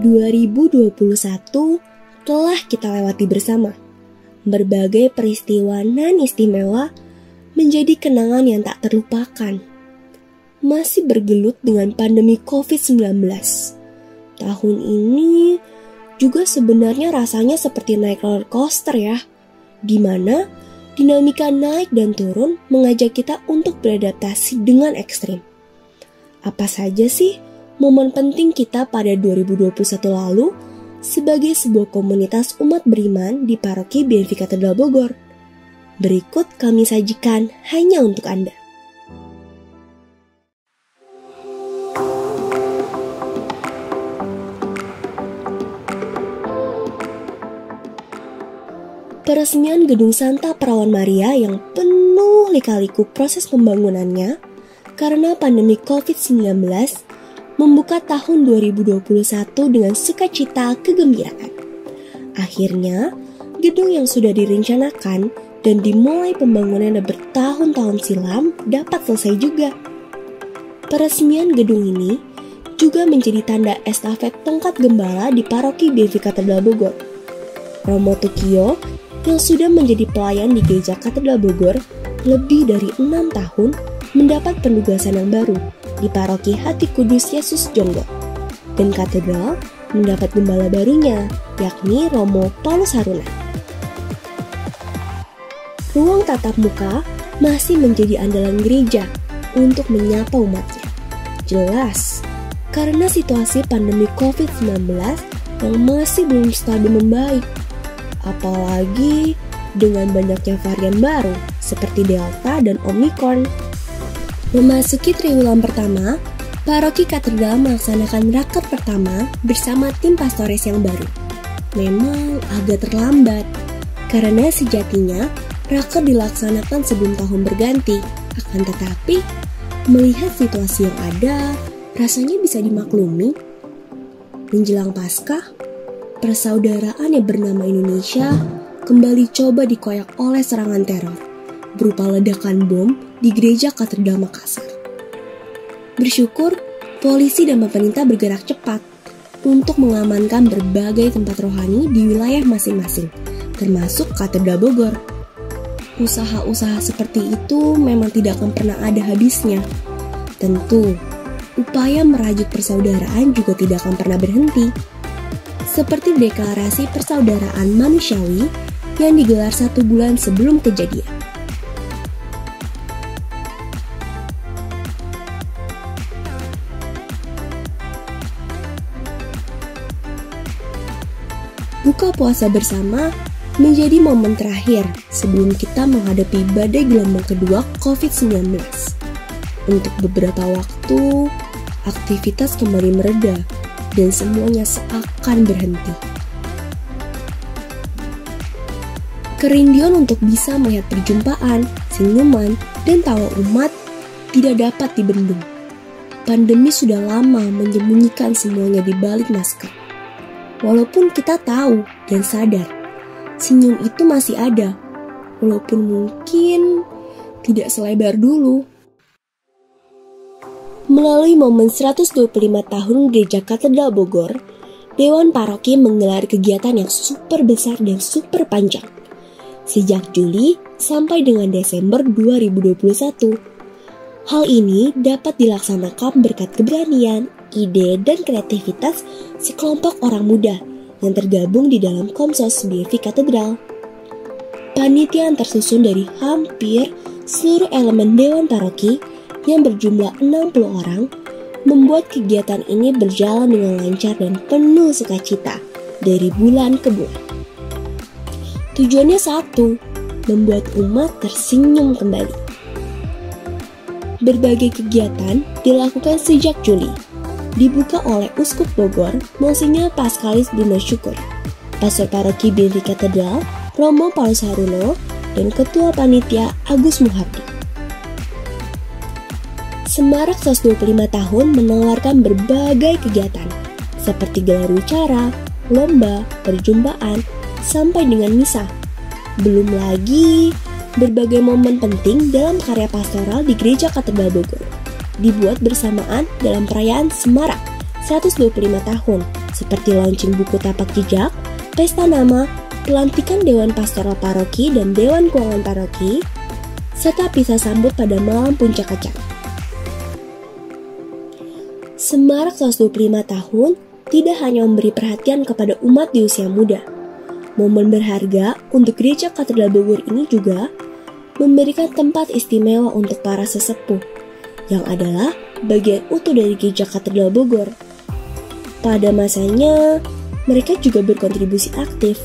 2021 telah kita lewati bersama. Berbagai peristiwa nan istimewa menjadi kenangan yang tak terlupakan. Masih bergelut dengan pandemi COVID-19. Tahun ini juga sebenarnya rasanya seperti naik roller coaster ya, di mana dinamika naik dan turun mengajak kita untuk beradaptasi dengan ekstrim. Apa saja sih momen penting kita pada 2021 lalu sebagai sebuah komunitas umat beriman di Paroki BNV Katedral Bogor? Berikut kami sajikan hanya untuk Anda. Peresmian Gedung Santa Perawan Maria yang penuh lika-liku proses pembangunannya karena pandemi COVID-19 membuka tahun 2021 dengan sukacita kegembiraan. Akhirnya, gedung yang sudah direncanakan dan dimulai pembangunannya bertahun-tahun silam dapat selesai juga. Peresmian gedung ini juga menjadi tanda estafet tongkat gembala di Paroki BNV Katedral Bogor. Romo Tukio yang sudah menjadi pelayan di Gereja Katedral Bogor lebih dari 6 tahun mendapat penugasan yang baru di Paroki Hati Kudus Yesus Jonggol, dan katedral mendapat gembala barunya, yakni Romo Paulus Haruna. Ruang tatap muka masih menjadi andalan gereja untuk menyapa umatnya. Jelas, karena situasi pandemi COVID-19 yang masih belum stabil membaik, apalagi dengan banyaknya varian baru seperti Delta dan Omicron. Memasuki triwulan pertama, Paroki Katedral melaksanakan rakat pertama bersama tim pastores yang baru. Memang agak terlambat, karena sejatinya rakat dilaksanakan sebelum tahun berganti. Akan tetapi, melihat situasi yang ada, rasanya bisa dimaklumi. Menjelang Paskah, persaudaraan yang bernama Indonesia kembali coba dikoyak oleh serangan teror berupa ledakan bom di Gereja Katedral Makassar. Bersyukur, polisi dan pemerintah bergerak cepat untuk mengamankan berbagai tempat rohani di wilayah masing-masing, termasuk Katedral Bogor. Usaha-usaha seperti itu memang tidak akan pernah ada habisnya. Tentu, upaya merajut persaudaraan juga tidak akan pernah berhenti. Seperti deklarasi persaudaraan manusiawi yang digelar 1 bulan sebelum kejadian. Buka puasa bersama menjadi momen terakhir sebelum kita menghadapi badai gelombang kedua COVID-19. Untuk beberapa waktu, aktivitas kembali mereda dan semuanya seakan berhenti. Kerinduan untuk bisa melihat perjumpaan, senyuman, dan tawa umat tidak dapat dibendung. Pandemi sudah lama menyembunyikan semuanya di balik masker. Walaupun kita tahu dan sadar, senyum itu masih ada, walaupun mungkin tidak selebar dulu. Melalui momen 125 tahun Gereja Katedral Bogor, Dewan Paroki menggelar kegiatan yang super besar dan super panjang. Sejak Juli sampai dengan Desember 2021. Hal ini dapat dilaksanakan berkat keberanian, ide, dan kreativitas sekelompok orang muda yang tergabung di dalam Komsos BNV Katedral. Panitia yang tersusun dari hampir seluruh elemen Dewan Paroki yang berjumlah 60 orang membuat kegiatan ini berjalan dengan lancar dan penuh sukacita dari bulan ke bulan. Tujuannya satu, membuat umat tersenyum kembali. Berbagai kegiatan dilakukan sejak Juli, dibuka oleh Uskup Bogor, Monsinyur Paskalis Bruno Syukur, Pastor Paroki BNV Katedral, Romo Paulus Haruna, dan Ketua Panitia Agus Muhardi. Semarak 125 tahun menawarkan berbagai kegiatan, seperti gelar wicara, lomba, perjumpaan, sampai dengan misa. Belum lagi berbagai momen penting dalam karya pastoral di Gereja Katedral Bogor, dibuat bersamaan dalam perayaan Semarak 125 tahun seperti launching buku tapak jejak, pesta nama, pelantikan Dewan Pastoral Paroki dan Dewan Keuangan Paroki, serta pisah sambut pada malam puncak acara. Semarak 125 tahun tidak hanya memberi perhatian kepada umat di usia muda. Momen berharga untuk Gereja Katedral Bogor ini juga memberikan tempat istimewa untuk para sesepuh, yang adalah bagian utuh dari Gereja Katedral Bogor. Pada masanya, mereka juga berkontribusi aktif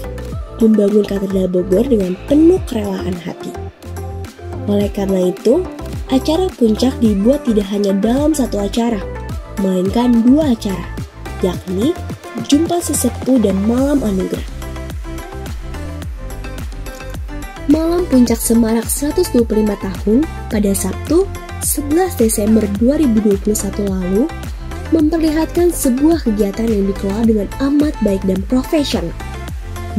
membangun Katedral Bogor dengan penuh kerelaan hati. Oleh karena itu, acara puncak dibuat tidak hanya dalam satu acara, melainkan dua acara, yakni Jumpa Sesepuh dan Malam Anugerah. Malam Puncak Semarak 125 tahun pada Sabtu 11 Desember 2021 lalu memperlihatkan sebuah kegiatan yang dikelola dengan amat baik dan profesional.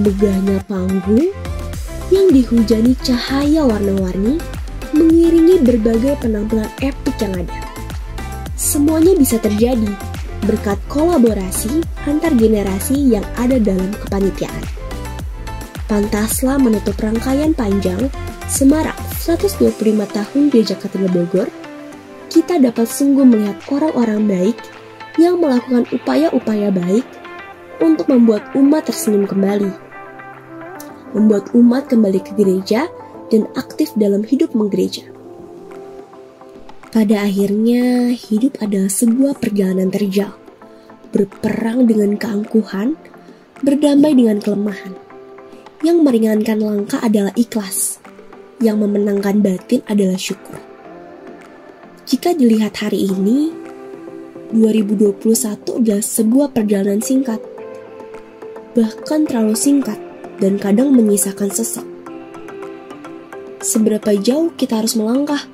Megahnya panggung yang dihujani cahaya warna-warni mengiringi berbagai penampilan epik yang ada. Semuanya bisa terjadi berkat kolaborasi antar generasi yang ada dalam kepanitiaan. Pantaslah menutup rangkaian panjang Semarak 125 tahun Gereja Katedral Bogor, kita dapat sungguh melihat orang-orang baik yang melakukan upaya-upaya baik untuk membuat umat tersenyum kembali, membuat umat kembali ke gereja dan aktif dalam hidup menggereja. Pada akhirnya, hidup adalah sebuah perjalanan terjal, berperang dengan keangkuhan, berdamai dengan kelemahan. Yang meringankan langkah adalah ikhlas, yang memenangkan batin adalah syukur. Jika dilihat hari ini, 2021 adalah sebuah perjalanan singkat, bahkan terlalu singkat dan kadang menyisakan sesak. Seberapa jauh kita harus melangkah?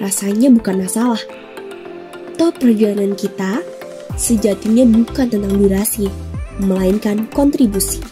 Rasanya bukan masalah. Toh perjalanan kita sejatinya bukan tentang durasi, melainkan kontribusi.